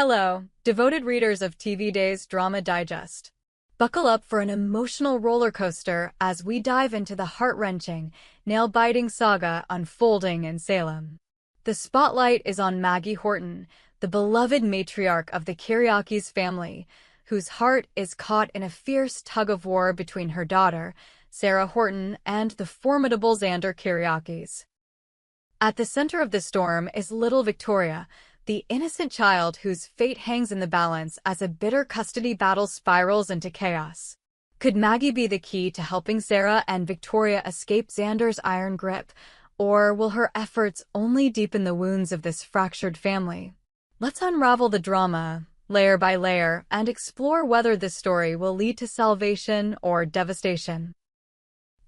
Hello, devoted readers of TV Day's Drama Digest. Buckle up for an emotional roller coaster as we dive into the heart-wrenching, nail-biting saga unfolding in Salem. The spotlight is on Maggie Horton, the beloved matriarch of the Kyriakis family, whose heart is caught in a fierce tug-of-war between her daughter, Sarah Horton, and the formidable Xander Kyriakis. At the center of the storm is little Victoria, the innocent child whose fate hangs in the balance as a bitter custody battle spirals into chaos. Could Maggie be the key to helping Sarah and Victoria escape Xander's iron grip, or will her efforts only deepen the wounds of this fractured family? Let's unravel the drama, layer by layer, and explore whether this story will lead to salvation or devastation.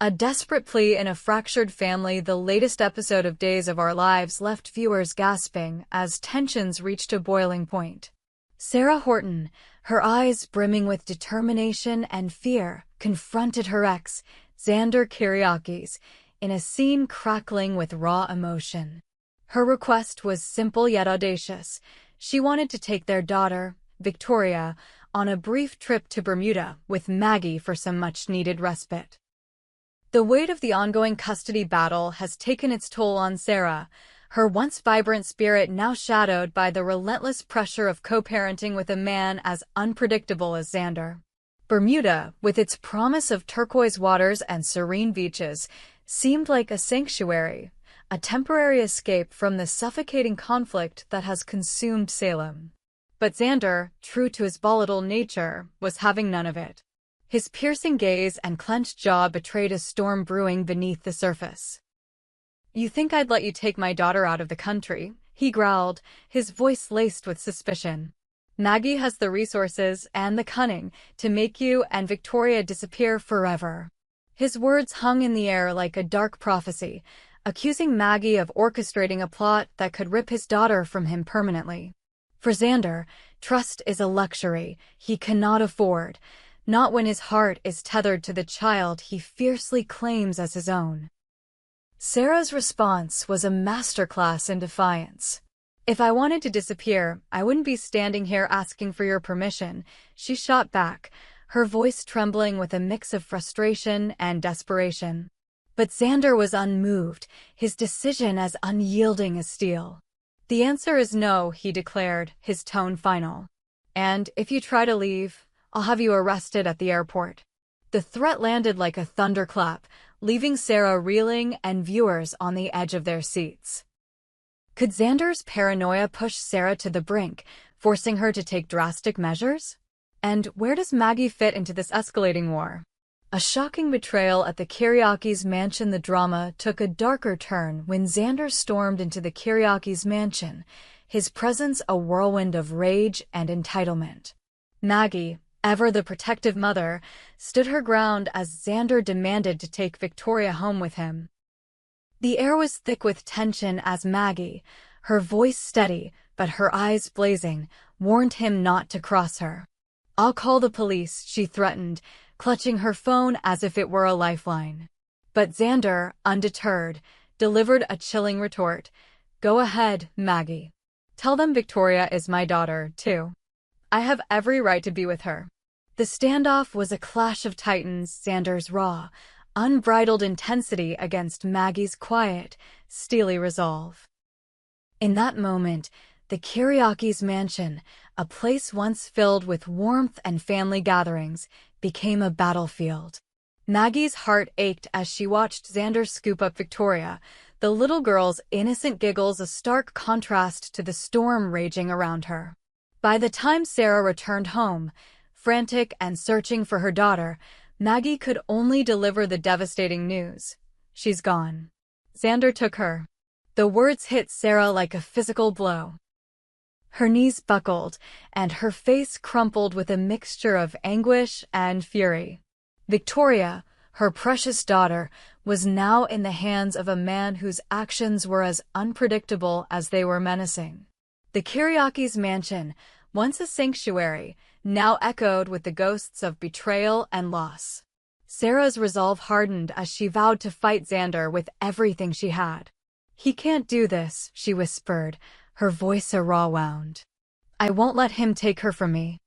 A desperate plea in a fractured family. The latest episode of Days of Our Lives left viewers gasping as tensions reached a boiling point. Sarah Horton, her eyes brimming with determination and fear, confronted her ex, Xander Kyriakis, in a scene crackling with raw emotion. Her request was simple yet audacious. She wanted to take their daughter, Victoria, on a brief trip to Bermuda with Maggie for some much-needed respite. The weight of the ongoing custody battle has taken its toll on Sarah, her once vibrant spirit now shadowed by the relentless pressure of co-parenting with a man as unpredictable as Xander. Bermuda, with its promise of turquoise waters and serene beaches, seemed like a sanctuary, a temporary escape from the suffocating conflict that has consumed Salem. But Xander, true to his volatile nature, was having none of it. His piercing gaze and clenched jaw betrayed a storm brewing beneath the surface. "You think I'd let you take my daughter out of the country?" he growled, his voice laced with suspicion. "Maggie has the resources and the cunning to make you and Victoria disappear forever." His words hung in the air like a dark prophecy, accusing Maggie of orchestrating a plot that could rip his daughter from him permanently. For Xander, trust is a luxury he cannot afford, not when his heart is tethered to the child he fiercely claims as his own. Sarah's response was a masterclass in defiance. "If I wanted to disappear, I wouldn't be standing here asking for your permission," she shot back, her voice trembling with a mix of frustration and desperation. But Xander was unmoved, his decision as unyielding as steel. "The answer is no," he declared, his tone final. "And if you try to leave, I'll have you arrested at the airport." The threat landed like a thunderclap, leaving Sarah reeling and viewers on the edge of their seats. Could Xander's paranoia push Sarah to the brink, forcing her to take drastic measures? And where does Maggie fit into this escalating war? A shocking betrayal at the Kyriakis mansion. The drama took a darker turn when Xander stormed into the Kyriakis mansion, his presence a whirlwind of rage and entitlement. Maggie, ever the protective mother, stood her ground as Xander demanded to take Victoria home with him. The air was thick with tension as Maggie, her voice steady but her eyes blazing, warned him not to cross her. "I'll call the police," she threatened, clutching her phone as if it were a lifeline. But Xander, undeterred, delivered a chilling retort. "Go ahead, Maggie. Tell them Victoria is my daughter, too. I have every right to be with her." The standoff was a clash of titans, Xander's raw, unbridled intensity against Maggie's quiet, steely resolve. In that moment, the Kyriakis mansion, a place once filled with warmth and family gatherings, became a battlefield. Maggie's heart ached as she watched Xander scoop up Victoria, the little girl's innocent giggles a stark contrast to the storm raging around her. By the time Sarah returned home, frantic and searching for her daughter, Maggie could only deliver the devastating news. "She's gone. Xander took her." The words hit Sarah like a physical blow. Her knees buckled, and her face crumpled with a mixture of anguish and fury. Victoria, her precious daughter, was now in the hands of a man whose actions were as unpredictable as they were menacing. The Kyriakis mansion, once a sanctuary, now echoed with the ghosts of betrayal and loss. Sarah's resolve hardened as she vowed to fight Xander with everything she had. "He can't do this," she whispered, her voice a raw wound. I won't let him take her from me.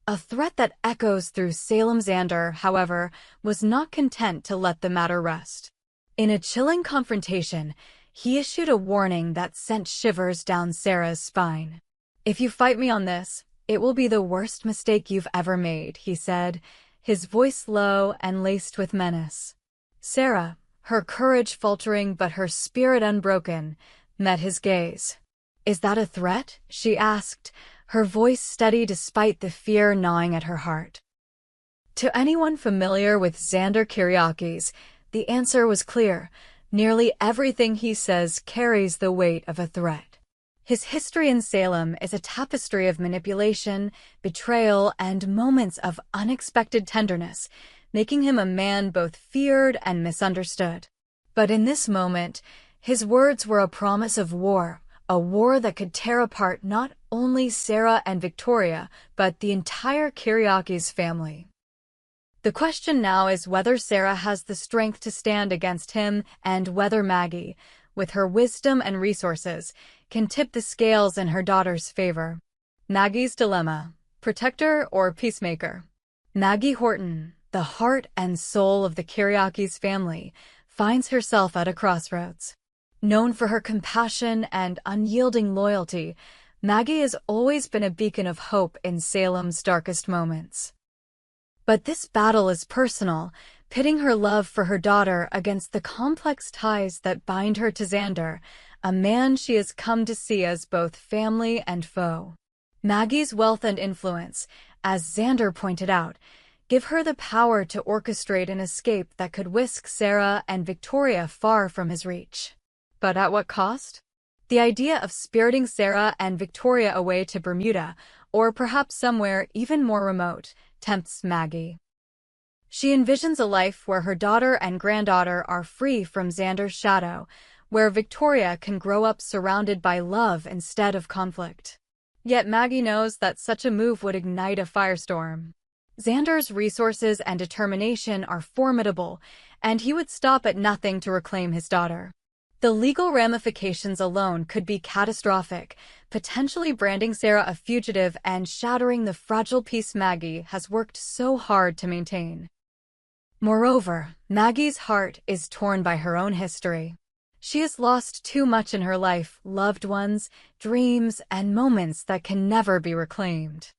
A threat that echoes through Salem. Xander, however, was not content to let the matter rest. In a chilling confrontation, he issued a warning that sent shivers down Sarah's spine. "If you fight me on this, it will be the worst mistake you've ever made," he said, his voice low and laced with menace. Sarah, her courage faltering but her spirit unbroken, met his gaze. "Is that a threat?" she asked, her voice steady despite the fear gnawing at her heart. To anyone familiar with Xander Kyriakis, the answer was clear. Nearly everything he says carries the weight of a threat. His history in Salem is a tapestry of manipulation, betrayal, and moments of unexpected tenderness, making him a man both feared and misunderstood. But in this moment, his words were a promise of war, a war that could tear apart not only Sarah and Victoria, but the entire Kyriakis family. The question now is whether Sarah has the strength to stand against him and whether Maggie, with her wisdom and resources, can tip the scales in her daughter's favor. Maggie's dilemma: protector or peacemaker? Maggie Horton, the heart and soul of the Kyriakis family, finds herself at a crossroads. Known for her compassion and unyielding loyalty, Maggie has always been a beacon of hope in Salem's darkest moments. But this battle is personal, pitting her love for her daughter against the complex ties that bind her to Xander, a man she has come to see as both family and foe. Maggie's wealth and influence, as Xander pointed out, give her the power to orchestrate an escape that could whisk Sarah and Victoria far from his reach. But at what cost? The idea of spiriting Sarah and Victoria away to Bermuda, or perhaps somewhere even more remote, tempts Maggie. She envisions a life where her daughter and granddaughter are free from Xander's shadow, where Victoria can grow up surrounded by love instead of conflict. Yet Maggie knows that such a move would ignite a firestorm. Xander's resources and determination are formidable, and he would stop at nothing to reclaim his daughter. The legal ramifications alone could be catastrophic, potentially branding Sarah a fugitive and shattering the fragile peace Maggie has worked so hard to maintain. Moreover, Maggie's heart is torn by her own history. She has lost too much in her life: loved ones, dreams, and moments that can never be reclaimed.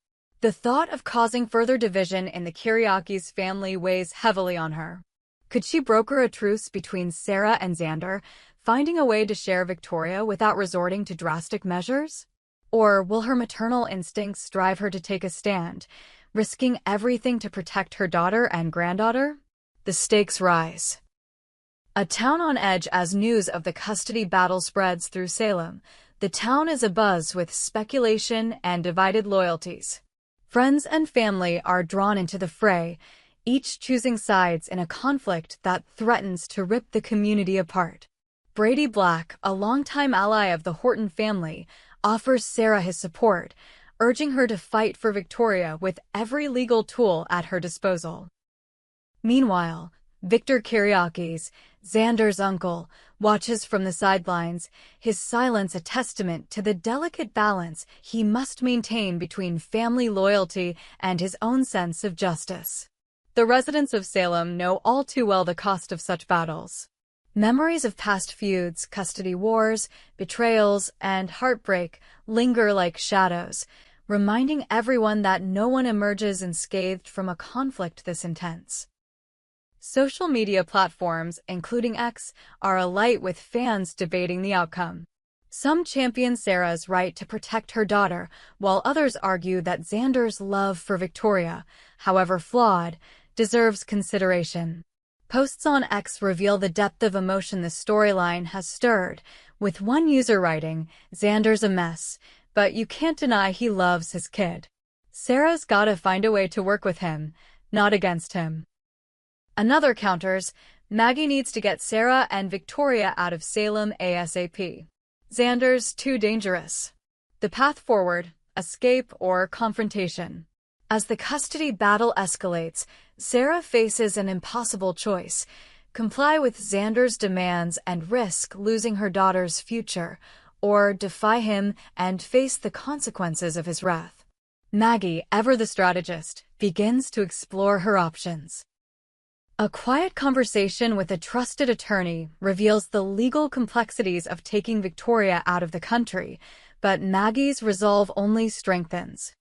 The thought of causing further division in the Kyriakis family weighs heavily on her. Could she broker a truce between Sarah and Xander, finding a way to share Victoria without resorting to drastic measures? Or will her maternal instincts drive her to take a stand, risking everything to protect her daughter and granddaughter? The stakes rise. A town on edge as news of the custody battle spreads through Salem. The town is abuzz with speculation and divided loyalties. Friends and family are drawn into the fray, each choosing sides in a conflict that threatens to rip the community apart. Brady Black, a longtime ally of the Horton family, offers Sarah his support, urging her to fight for Victoria with every legal tool at her disposal. Meanwhile, Victor Kyriakis, Xander's uncle, watches from the sidelines, his silence a testament to the delicate balance he must maintain between family loyalty and his own sense of justice. The residents of Salem know all too well the cost of such battles. Memories of past feuds, custody wars, betrayals, and heartbreak linger like shadows, reminding everyone that no one emerges unscathed from a conflict this intense. Social media platforms, including X, are alight with fans debating the outcome. Some champion Sarah's right to protect her daughter, while others argue that Xander's love for Victoria, however flawed, deserves consideration. Posts on X reveal the depth of emotion the storyline has stirred, with one user writing, "Xander's a mess, but you can't deny he loves his kid. Sarah's gotta find a way to work with him, not against him." Another counters, "Maggie needs to get Sarah and Victoria out of Salem ASAP. Xander's too dangerous." The path forward: escape or confrontation. As the custody battle escalates, Sarah faces an impossible choice: comply with Xander's demands and risk losing her daughter's future, or defy him and face the consequences of his wrath. Maggie, ever the strategist, begins to explore her options. A quiet conversation with a trusted attorney reveals the legal complexities of taking Victoria out of the country, but Maggie's resolve only strengthens.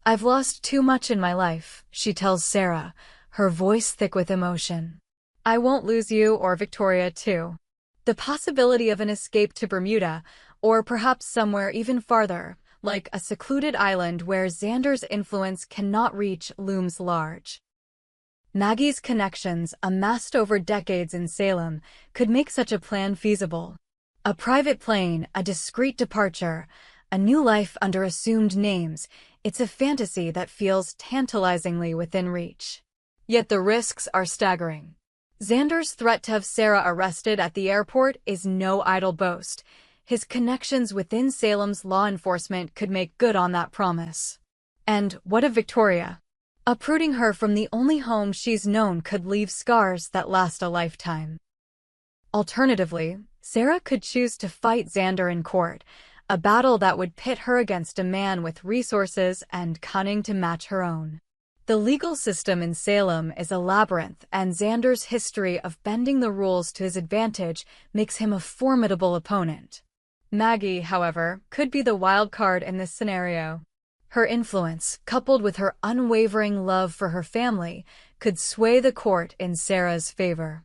"I've lost too much in my life," she tells Sarah, her voice thick with emotion. "I won't lose you or Victoria too." The possibility of an escape to Bermuda, or perhaps somewhere even farther, like a secluded island where Xander's influence cannot reach, looms large. Maggie's connections, amassed over decades in Salem, could make such a plan feasible. A private plane, a discreet departure, a new life under assumed names, it's a fantasy that feels tantalizingly within reach. Yet the risks are staggering. Xander's threat to have Sarah arrested at the airport is no idle boast. His connections within Salem's law enforcement could make good on that promise. And what of Victoria? Uprooting her from the only home she's known could leave scars that last a lifetime. Alternatively, Sarah could choose to fight Xander in court, a battle that would pit her against a man with resources and cunning to match her own. The legal system in Salem is a labyrinth, and Xander's history of bending the rules to his advantage makes him a formidable opponent. Maggie, however, could be the wild card in this scenario. Her influence, coupled with her unwavering love for her family, could sway the court in Sarah's favor.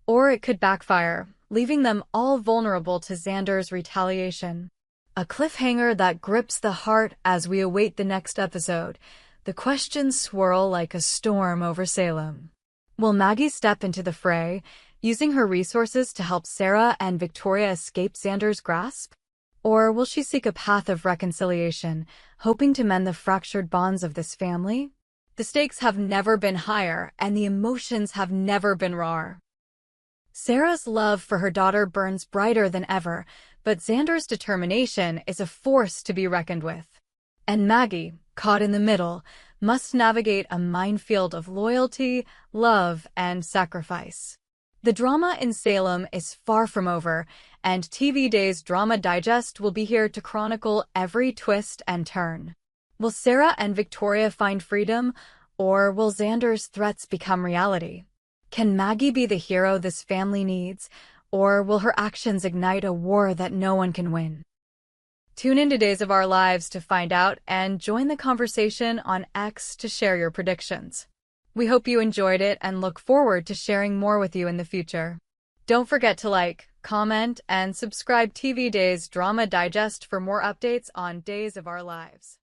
Or it could backfire, leaving them all vulnerable to Xander's retaliation. A cliffhanger that grips the heart as we await the next episode. The questions swirl like a storm over Salem. Will Maggie step into the fray, using her resources to help Sarah and Victoria escape Xander's grasp? Or will she seek a path of reconciliation, hoping to mend the fractured bonds of this family? The stakes have never been higher, and the emotions have never been rawer. Sarah's love for her daughter burns brighter than ever, but Xander's determination is a force to be reckoned with. And Maggie, caught in the middle, must navigate a minefield of loyalty, love, and sacrifice. The drama in Salem is far from over, and TV Day's Drama Digest will be here to chronicle every twist and turn. Will Sarah and Victoria find freedom, or will Xander's threats become reality? Can Maggie be the hero this family needs, or will her actions ignite a war that no one can win? Tune in to Days of Our Lives to find out, and join the conversation on X to share your predictions. We hope you enjoyed it and look forward to sharing more with you in the future. Don't forget to like, comment, and subscribe TV Day's Drama Digest for more updates on Days of Our Lives.